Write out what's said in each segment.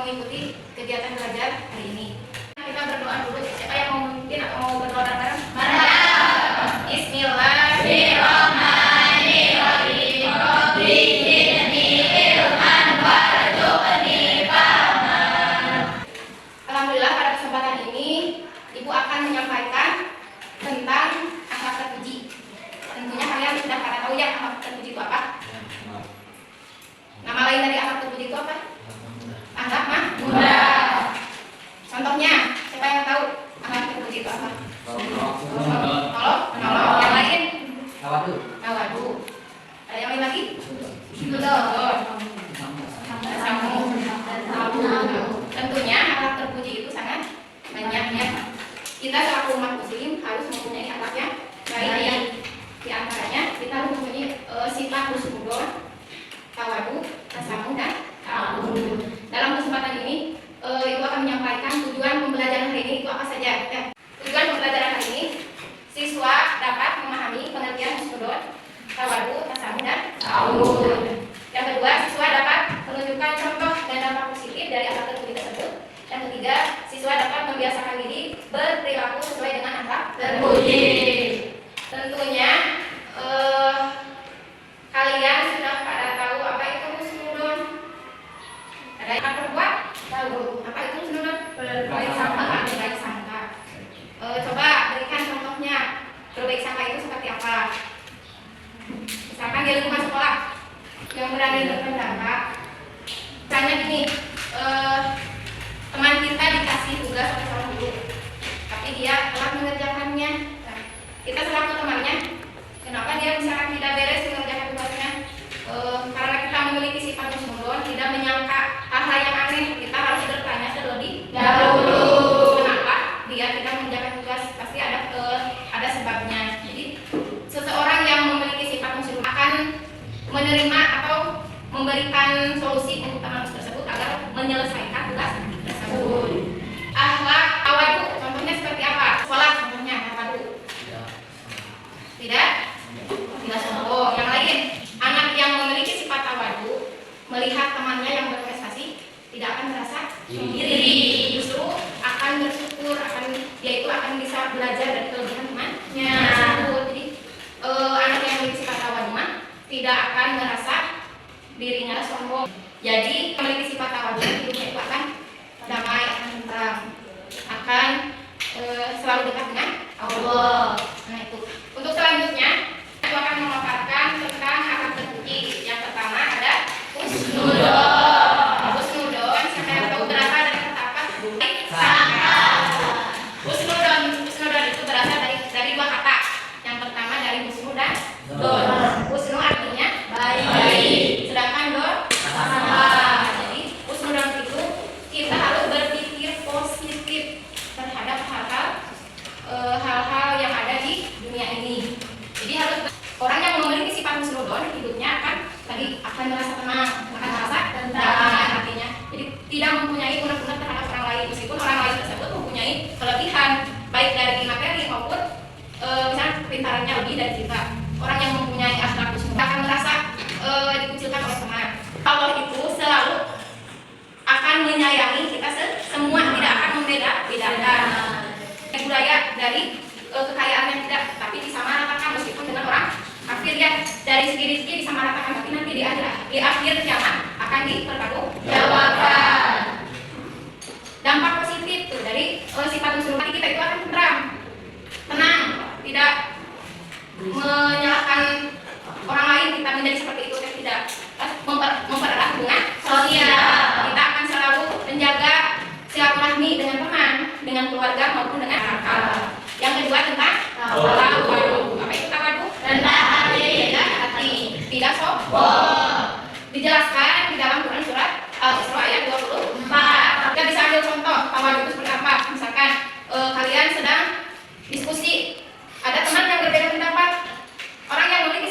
mengikuti kegiatan belajar hari ini. Kita berdoa dulu. Siapa yang mau memimpin atau mau berdoa bareng? Mari. Bismillahirrahmanirrahim. Rabbi zidni ilman warzuqni fahman. Alhamdulillah, pada kesempatan ini Ibu akan menyampaikan tentang akhlak terpuji. Tentunya kalian sudah pada tahu ya akhlak terpuji itu apa? Nama lain dari akhlak terpuji itu apa? Akhlak muda. Contohnya, siapa yang tahu akhlak terpuji itu apa? Menolong. Yang lain? Tawadu. Ada yang lain lagi? Sudon. Tentunya akhlak terpuji itu sangat banyaknya. Kita selaku umat muslim harus mempunyai akhlak yang baik. Di antaranya kita harus mempunyai sifat husnudon, tawadu, tasamuh, dan ta'awun. Dalam kesempatan ini Ibu akan menyampaikan tujuan pembelajaran hari ini itu apa saja. Tujuan pembelajaran hari ini, siswa dapat memahami pengertian husnudon, tawadu, tasamuh, dan ta'awun. Yang kedua, siswa dapat menunjukkan contoh dan dampak positif dari akhlak terpuji tersebut. Yang ketiga, siswa dapat membiasakan diri berperilaku sesuai dengan akhlak terpuji. Tentunya kalian sudah pada tahu apa itu husnudon. Ada yang terbuat? Tahu. Apa itu husnudon? Berbaik sangka. Coba berikan contohnya. Berbaik sangka itu seperti apa? Misalkan di lingkungan sekolah yang berani berpendapat. Misalnya gini, teman kita dikasih tugas oleh seorang guru, tapi dia telah mengerjakannya. Nah, kita selaku temannya, kenapa dia misalkan tidak beres mengerjakan tugasnya? Karena kita memiliki sifat husnudon, tidak menyangka hal-hal yang aneh, kita harus bertanya terlebih dahulu. Kenapa dia tidak mengerjakan tugas? Pasti ada sebabnya. Jadi seseorang yang memiliki sifat husnudon akan menerima atau memberikan solusi untuk teman tersebut agar menyelesaikan tugas tersebut. Akhlak tawadu, contohnya seperti apa? Sholat contohnya tawadu. Tidak sombong. Yang lain, anak yang memiliki sifat tawadu melihat temannya yang berprestasi tidak akan merasa iri, justru akan bersyukur, dia itu akan bisa belajar dari kelebihan temannya. Jadi anak yang memiliki sifat tawadu tidak akan merasa dirinya sombong. Jadi memiliki sifat tawadu hidupnya itu akan damai, akan tentram, akan selalu dekat dengan Allah. Nah itu. Untuk selanjutnya, aku akan memaparkan tentang akhlak terpuji. Yang pertama ada husnudon. Husnudon, siapa yang tahu berasal dari kata apa? Sangka. Husnudon itu berasal dari dua kata. Yang pertama dari husnu dan don. Husnu artinya baik, sedangkan don sama. Jadi husnudon itu kita harus berpikir positif terhadap hal-hal yang ada di dunia ini. Jadi harus orang yang memiliki sifat husnudon hidupnya akan merasa tenang, akan merasa damai artinya. Jadi tidak mempunyai unek-unek terhadap orang lain, meskipun orang lain tersebut mempunyai kelebihan baik dari materi maupun misalnya pintarannya lebih dari kita. Orang yang mempunyai akhlak husnudon akan merasa dikucilkan oleh teman. Allah itu selalu akan menyayangi kita semua, tidak akan membeda-bedakan. Budaya dari kekayaan yang tidak, tapi disamaratakan meskipun dengan orang kafir ya. Dari segi rezeki disamaratakan, tapi nanti di akhir zaman akan dipertanggungjawabkan. Dampak positif tuh dari sifat husnudon kita itu akan tenang, tidak menyalahkan orang lain, kita menjadi seperti itu, tidak mempererat hubungan sosial. Kita akan selalu menjaga silaturahmi dengan teman, dengan keluarga maupun dengan anak. Yang kedua tentang tawadu. Apa itu tawadu? Rendah hati, tidak sombong. Dijelaskan di dalam Quran surat Al-Isra ayat 24. Kita bisa ambil contoh tawadu itu seperti apa. Misalkan kalian sedang diskusi, ada teman yang berbeda pendapat. Orang yang memiliki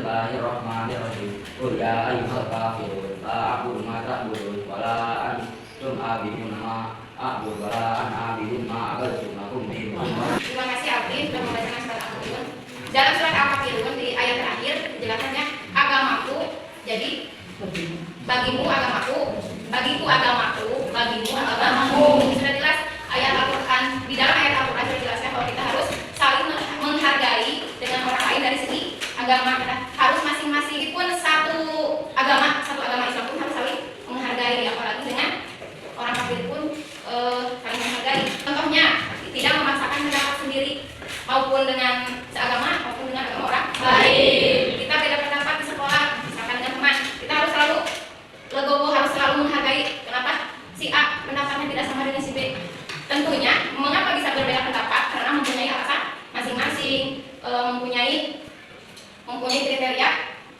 Bismillahirrahmanirrahim. Qul ya ayyuhal kafirun la a'budu ma ta'budun wa la antum a'buduna ma a'budu wa la ana a'budu ma a'budtum lakum dinukum. Terima kasih Alvin sudah membacakan surat Al-Kafirun. Dalam surat Al-Kafirun di ayat terakhir penjelasannya agamaku, jadi bagimu agamaku, bagiku agamaku, bagimu agamaku. Sudah jelas ayat Al-Quran, di dalam ayat Al-Quran sudah jelaskan bahwa kita harus saling menghargai dengan orang lain dari segi agama. Kita harus masing-masing pun satu agama Islam pun harus saling menghargai, apalagi dengan orang kafir pun saling menghargai. Contohnya tidak memaksakan pendapat sendiri maupun dengan seagama maupun dengan agama orang lain. Kita beda pendapat di sekolah, misalkan dengan teman, kita harus selalu legowo, harus selalu menghargai. Kenapa si A pendapatnya tidak sama dengan si B? Tentunya mengapa bisa berbeda pendapat? Karena mempunyai alasan masing-masing, mempunyai kriteria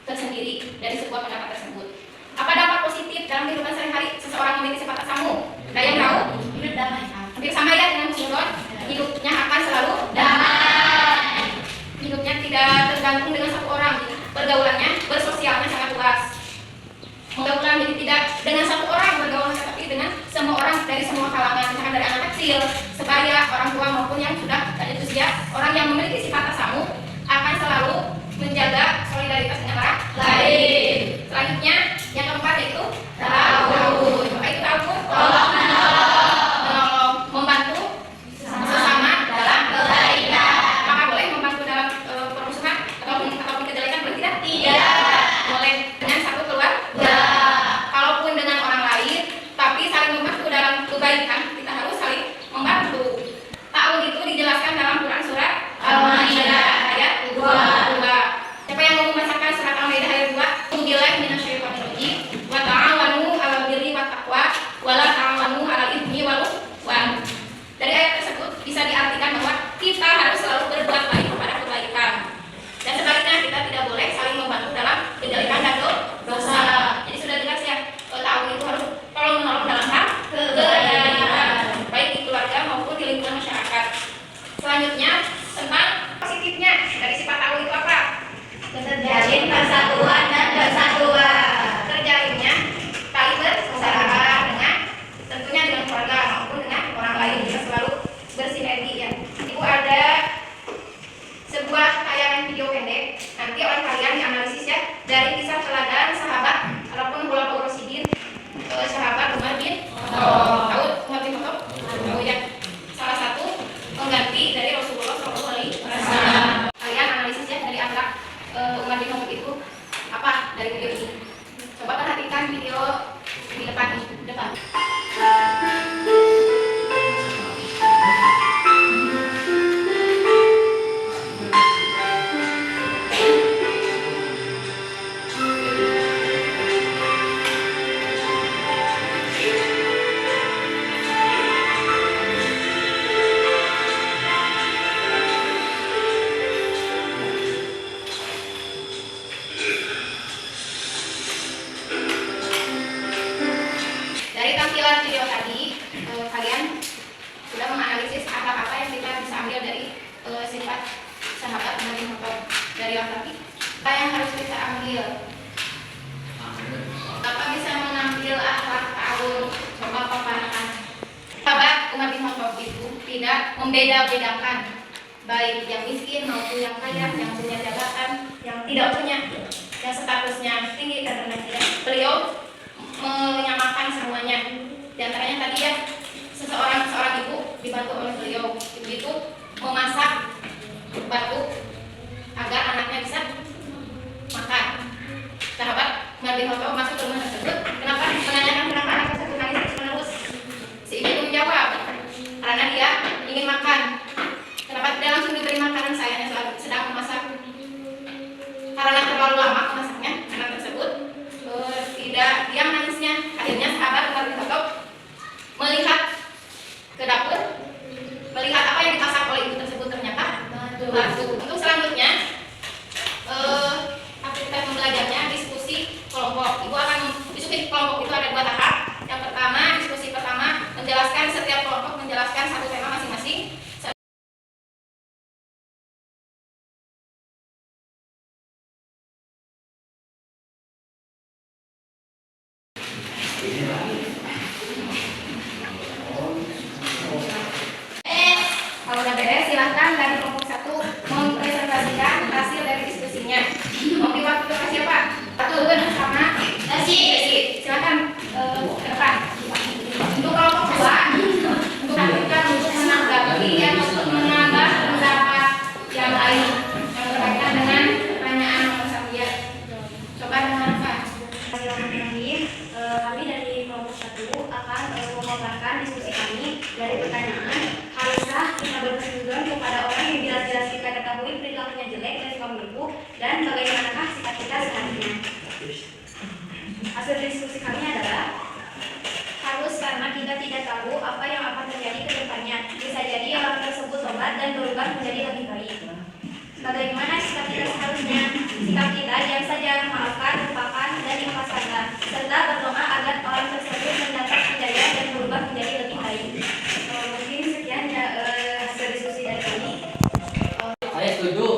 tersendiri dari sebuah pendapat tersebut. Apa dampak positif dalam kehidupan sehari-hari seseorang memiliki sifat tasamu? Ada yang tahu? Hidup damai. Hampir sama ya dengan Muslimun. Hidupnya akan selalu damai. Hidupnya tidak tergantung dengan satu orang. Pergaulannya, bersosialnya sangat luas. Mudah-mudahan jadi tidak dengan satu orang bergaul, tapi dengan semua orang dari semua kalangan, misalkan dari anak kecil, sebaya, orang tua maupun yang sudah lanjut usia. Orang yang memiliki sifat tasamu akan selalu menjaga solidaritas dengan orang lain. Selanjutnya yang keempat yaitu ta'awun. Apa itu ta'awun? Menolong, membantu sesama dalam kebaikan. Apakah boleh membantu dalam permusuhan ataupun kejelekan? Boleh tidak? Tidak. Boleh dengan satu keluarga. Kalaupun dengan orang lain, tapi saling membantu dalam kebaikan, kita harus saling membantu. Ta'awun itu dijelaskan dalam Quran surat Al-Maidah ayat 22. Siapa yang mau membacakan surat Al-Maidah ayat 2? Billahi minasyaitonir rajim. Wa ta'awanu 'alal birri wat taqwa wa la ta'awanu 'alal itsmi wal 'udwan. Dari ayat tersebut bisa diartikan bahwa kita harus selalu berbuat baik kepada kebaikan. Dan sebaliknya kita tidak boleh saling membantu dalam kejelekan dan dosa. Jadi sudah jelas ya, ta'awun itu harus tolong menolong dalam hal kebaikan, baik di keluarga maupun di lingkungan masyarakat. Selanjutnya tentang positifnya dari sifat ta'awun itu apa? Terjalin persatuan dan persatuan. Terjalinnya tali persaudaraan dengan tentunya dengan keluarga maupun dengan orang lain, kita selalu bersinergi ya. Ibu ada sebuah tayangan video pendek, nanti oleh kalian dianalisis ya, dari kisah teladan sahabat ataupun Khulafaur Rasyidin, sahabat Umar bin Khattab. Umar bin Khattab? Oh ya, salah satu pengganti dari Rasulullah SAW. Kalian analisis ya dari akhlak Umar bin Khattab itu apa dari video ini. Coba perhatikan video di depan. Dari tampilan video tadi, kalian sudah menganalisis apa-apa yang kita bisa ambil dari sifat sahabat Umar bin Khattab dari laki-laki. Apa yang harus kita ambil? Apa bisa mengambil akhlak ta'awun? Coba paparkan. Sahabat Umar bin Khattab itu tidak membeda-bedakan baik yang miskin maupun yang kaya, yang punya jabatan, yang tidak punya, yang statusnya tinggi dan rendah. Beliau menyamakan semuanya. Di antaranya tadi ya, seorang ibu dibantu oleh beliau. Ibu itu memasak batu agar anaknya bisa makan. Sahabat Umar bin Khattab masuk ke rumah tersebut. Kenapa? Menanyakan kenapa anak tersebut nangis terus-menerus. Si ibu itu menjawab, karena dia ingin makan. Kenapa tidak langsung diberi makanan, saya yang sedang memasak? Karena terlalu lama masaknya anak tersebut tidak diam nangisnya. Akhirnya sahabat Umar bin Khattab melihat ke dapur, melihat apa yang dimasak oleh ibu tersebut, ternyata batu. Untuk selanjutnya aktivitas belajarnya diskusi kelompok. Ibu akan diskusi kelompok itu ada 2 tahap. Yang pertama, diskusi pertama menjelaskan, setiap kelompok menjelaskan satu tema masing-masing. mengeluarkan diskusi kami dari pertanyaan, haruskah kita berkesudahan kepada orang yang jelas-jelas kita ketahui perilakunya jelek dan suka menipu, dan bagaimanakah sikap kita selanjutnya? Hasil diskusi kami adalah harus, karena kita tidak tahu apa yang akan terjadi ke depannya. Bisa jadi orang tersebut tobat dan berubah menjadi lebih baik. Bagaimana sikap kita seharusnya? Sikap kita diam saja, maafkan, lupakan, dan ikhlaskanlah, serta berdoa agar orang tersebut mendapat hidayah dan berubah menjadi lebih baik. Mungkin sekian ya hasil diskusi dari kami. Saya setuju.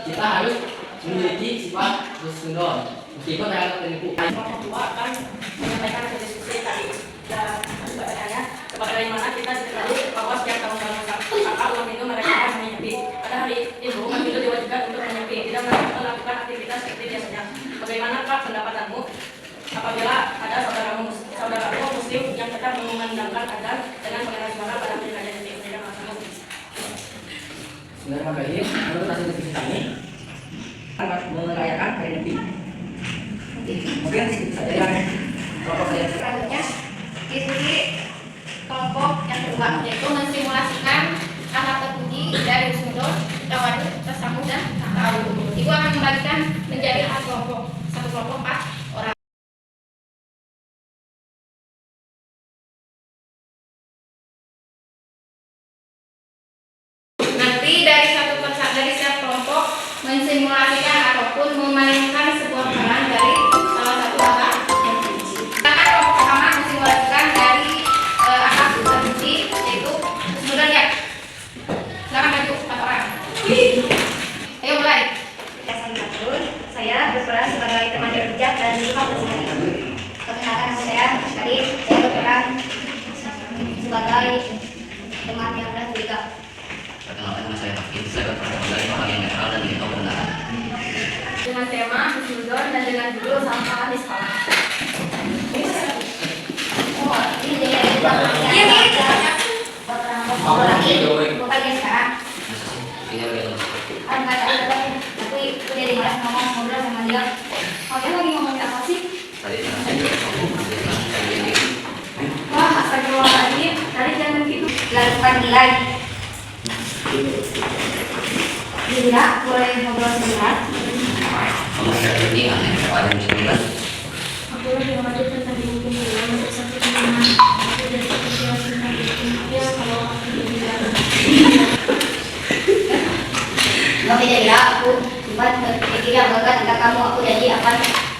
Kita harus memiliki sifat husnuzon meskipun terhadap penipu. Kelompok dua akan menyampaikan hasil diskusi tadi dan bertanya sebagaimana kita tahu bahwa setiap tahun kakak uang itu mereka harus menyepi. Pada hari itu kami itu diwajibkan untuk menyepi, tidak melakukan aktivitas seperti biasanya. Bagaimanakah pendapatmu apabila ada saudaramu muslim yang tetap mengumandangkan adzan dengan pengeras suara pada hari raya Idul Fitri? Bismillahirrahmanirrahim. Menurut hasil diskusi kami sangat merayakan hari Nabi. Mungkin sedikit saja yang kelompok saya. Selanjutnya, diskusi kelompok yang kedua, yaitu mensimulasikan akhlak terpuji dari husnuzon, tawaduk, tasamuh, dan ta'awun. Ibu akan membagikan menjadi 4 kelompok, satu kelompok 4 orang. Nanti dari setiap kelompok mensimulasikan ataupun memainkan sebuah peran dari salah satu akhlak terpuji. Silakan kelompok pertama mensimulasikan dari akhlak terpuji, yaitu husnuzon ya. Silakan maju 4 orang. Ayo mulai. Saya berperan sebagai teman bijak dan suka bersihati. Perkenalkan nama saya tadi, saya berperan sebagai teman yang berbeda. Perkenalkan nama saya Fakir. Saya berperan sebagai orang yang netral dan tidak tahu kebenaran. Dengan tema husnuzon dan dengan judul sampah di sekolah. Oh, ini dia yang bukan yang sekarang. Ini bagaimana? Enggak ada, tapi udah dimalas ngobrol sama dia. Kalian lagi ngomongin apa sih? Tadi saya juga ngomong ini. Wah, astagfirullahaladzim, tadi jangan gitu. Lakukan nilai. Tidak, boleh ngobrol sebentar. Kamu ada kepentingan ya kepada muslimat? Aku lagi mengajar tentang hukum dalam untuk satu teman. Aku dari kepentingan tentang hukum. Ya, kalau aku tidak. Kalau tidak, aku sempat berpikir yang gagal tentang kamu. Aku janji akan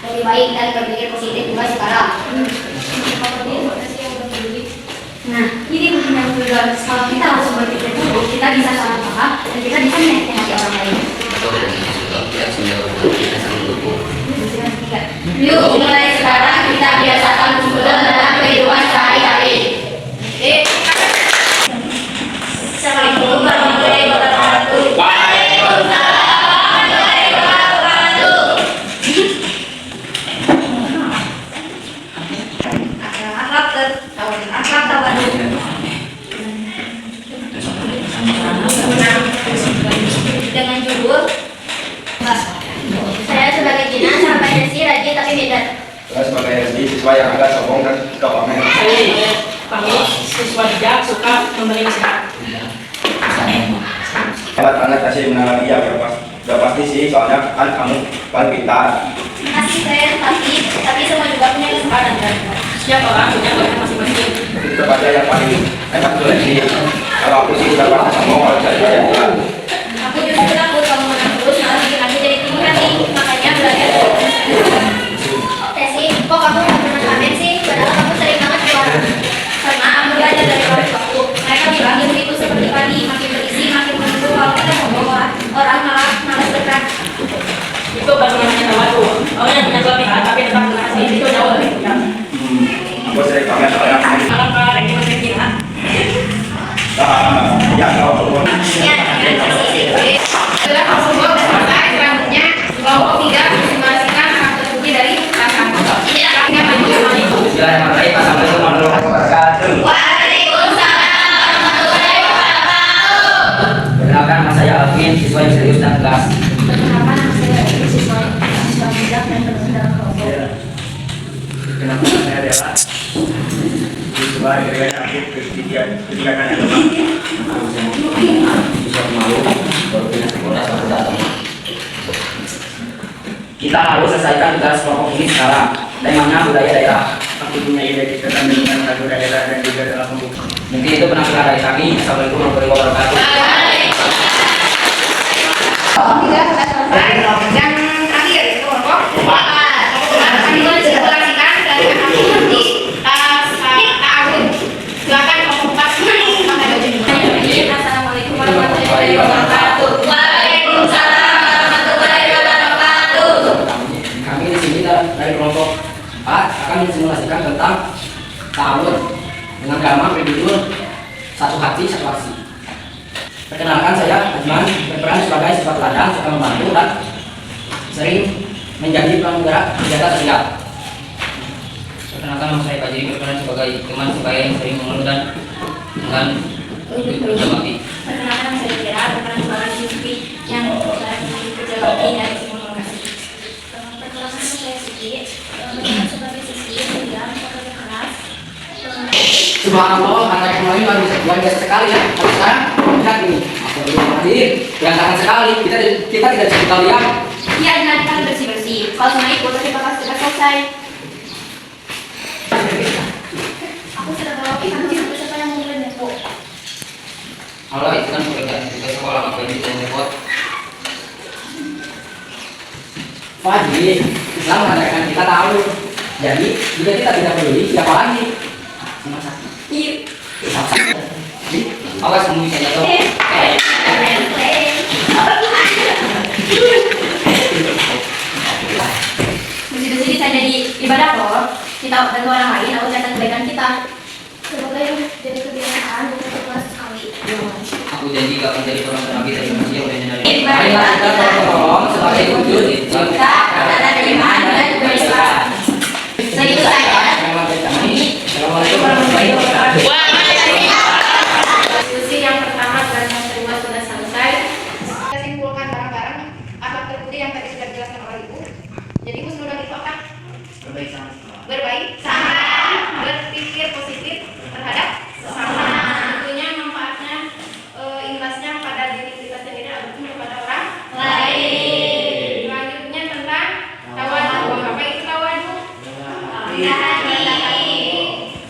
lebih baik dan berpikir positif juga sekarang. Nah, ini begini yang kedua. Kalau kita langsung berpikir dulu, kita bisa salah paham dan kita bisa menyakiti hati orang lain. Betul dan ini juga tidak semua kita saling mendukung. Yuk, mulai sekarang kita biasakan husnuzon dalam kehidupan sehari-hari. Assalamualaikum warahmatullahi wabarakatuh. Waalaikumsalam warahmatullahi wabarakatuh. Akhlak tawaduk. Dengan judul saya sebagai Gina, sahabat Desi, rajin tapi beda. Saya sebagai Rizky, siswa yang agak sombong dan suka pamer. Kami siswa bijak suka memberi nasihat. Hebat banget kasih menanggapi ya, udah pasti sih, soalnya kan kamu paling pintar. Masih saya tapi semua juga punya kesempatan kan. Setiap orang punya bagian masing-masing. Tetap aja yang paling hebat tuh Rizky. Kalau aku sih udah pasti sombong, kalau saya ya enggak. Aku justru takut kamu menang terus malah bikin aku jadi tinggi hati. Makanya belajar. Tesi, kok kamu nggak pernah pamer sih? Padahal kamu sering banget keluar. Karena aku belajar dari orang tuaku. Mereka bilang ilmu itu seperti padi, makin berisi, makin menunggu. Kalau kita sombong orang malah malas bergerak. Itu baru namanya tawaduk. Orang yang punya kelebihan tapi tetap mengasih itu jauh lebih mudah. Aku sering pamer soalnya kamu. Alangkah ranking kita. Ya kalau sombong. Ya, terima kasih. Setelah kelompok selesai, selanjutnya kelompok 3 mensimulasikan akhlak terpuji dari tasamuh. Bismillahirrahmanirrahim. Assalamualaikum warahmatullahi wabarakatuh. Waalaikumsalam warahmatullahi wabarakatuh. Perkenalkan nama saya Alvin, siswa yang serius dan tegas. Perkenalkan nama saya siswa bijak dan penuh dalam kelompok. Kenapa saya adalah Sebagai dengan aktif kebijakan agama. Bisa malu baru pindah sekolah baru datang. Kita harus selesaikan tugas pokok ini sekarang. Temanya budaya daerah. Aku punya ide kita dengan satu daerah dan juga dalam pembukaan. Mungkin itu penampilan dari kami. Assalamualaikum warahmatullahi wabarakatuh. Tidak sudah selesai. Yang terakhir itu kelompok 4. Kami mensirkulasikan dari kami nanti tas Agun. Silakan kelompok 4. Assalamualaikum warahmatullahi wabarakatuh. Waalaikumsalam warahmatullahi wabarakatuh. Kami di sini dari kelompok 4 akan mensimulasikan tentang ta'awun dengan agama berjudul Satu Hati Satu Aksi. Perkenalkan, saya Ajman, berperan sebagai sifat ladang, suka membantu dan sering menjadi penggerak kegiatan sosial. Perkenalkan, nama saya Pak Jiri, berperan sebagai teman saya yang sering mengeluh dan dengan menjamati. Perkenalkan nama saya Kira, berperan sebagai siswi yang lagi kerja bakti dari Simon Lokasi. Perkenalkan nama saya Siti, berperan sebagai siswi yang bekerja keras. Subhanallah, kata kemarin luar biasa sekali ya. Tapi sekarang lihat ini, aku belum hadir, berantakan sekali. Kita tidak bisa lihat. Iya, nanti kalian bersih-bersih. Kalau sama ibu, tapi bakal sudah selesai. Aku sudah bawa pisang untuk siapa yang mau beli bu. Halo, itu kan pekerjaan kita sekolah, ngapain kita yang repot? Fadil, Islam mengatakan kita tahu. Jadi, jika kita tidak peduli, siapa lagi? Iya. Awas kamu bisa jatuh. Bersih-bersih bisa jadi ibadah loh. Kita bantu orang lain, aku catat kebaikan kita. Semoga jadi kebiasaan untuk kelas sekali. Aku janji gak akan jadi orang nabi dari manusia oleh dari. Marilah kita tolong sebagai wujud cinta, kata iman dan juga Islam. Segitu saja. Assalamualaikum warahmatullahi wabarakatuh. Diskusi yang pertama dan yang kedua sudah selesai. Kita simpulkan bareng-bareng akhlak terbudi yang tadi sudah dijelaskan oleh Ibu. Jadi Ibu sudah itu apa? Berbaik sama, berpikir positif terhadap sesama. Tentunya manfaatnya, imbasnya pada diri kita sendiri ataupun kepada orang lain. Selanjutnya tentang tawadu. Apa itu tawadu?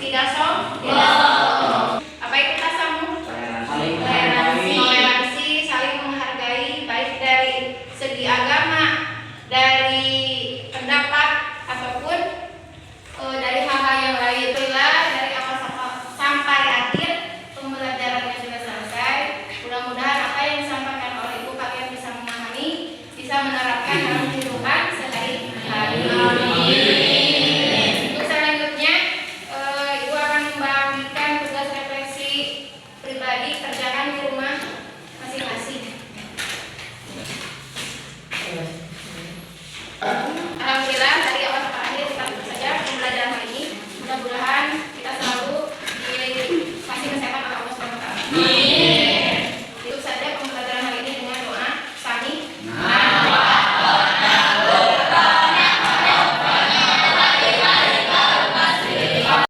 Tidak sombong. Apa itu tasamuh? Toleransi, saling menghargai, baik dari segi agama, dari pendapat ataupun dari hal-hal yang lain. Itulah dari awal sampai akhir pembelajarannya sudah selesai. Mudah-mudahan apa yang disampaikan oleh Ibu kalian bisa memahami, bisa menerapkan dalam kehidupan sehari-hari. Untuk selanjutnya, Ibu akan membagikan tugas refleksi pribadi, kerjakan di rumah masing-masing. Alhamdulillah dari awal sampai akhir kita tutup saja pembelajaran hari ini. Mudah-mudahan kita selalu dikasih kesehatan oleh Allah SWT.